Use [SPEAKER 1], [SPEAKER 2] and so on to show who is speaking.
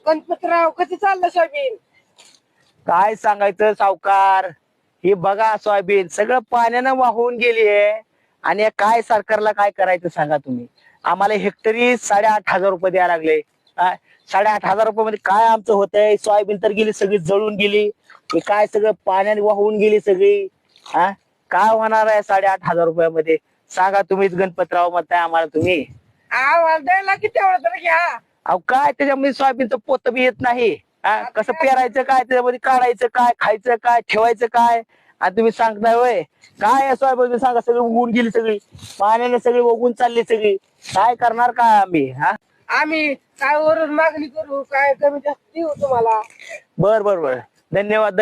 [SPEAKER 1] गणपतराव कधी चाललं सोयाबीन?
[SPEAKER 2] काय सांगायचं सावकार, हे बघा सोयाबीन सगळं पाण्यानं वाहून गेली आहे. आणि या काय सरकारला काय करायचं सांगा तुम्ही. आम्हाला हेक्टरी 8,500 रुपये द्यायला लागले. 8,500 रुपये मध्ये काय आमचं होतंय? सोयाबीन तर गेली सगळी जळून गेली. हे काय सगळं पाण्याने वाहून गेली सगळी. काय होणार आहे 8,500 रुपयामध्ये? सांगा तुम्हीच गणपतराव, म्हणताय आम्हाला तुम्ही.
[SPEAKER 1] द्यायला किती वेळ तर घ्या.
[SPEAKER 2] अहो काय त्याच्यामध्ये सोयाबीनचं पोत बी येत नाही. कसं पेरायचं काय, त्याच्यामध्ये काढायचं काय, खायचं काय, ठेवायचं काय, आणि तुम्ही सांगताय होय. काय आहे सोयाबीन सांगा, सगळी उगून गेली सगळी, पाण्याने सगळी उगून चालली सगळी. काय करणार काय आम्ही?
[SPEAKER 1] आम्ही काय वरून मागणी करू, काय कमी जास्त देऊ तुम्हाला?
[SPEAKER 2] बर बर बर, धन्यवाद.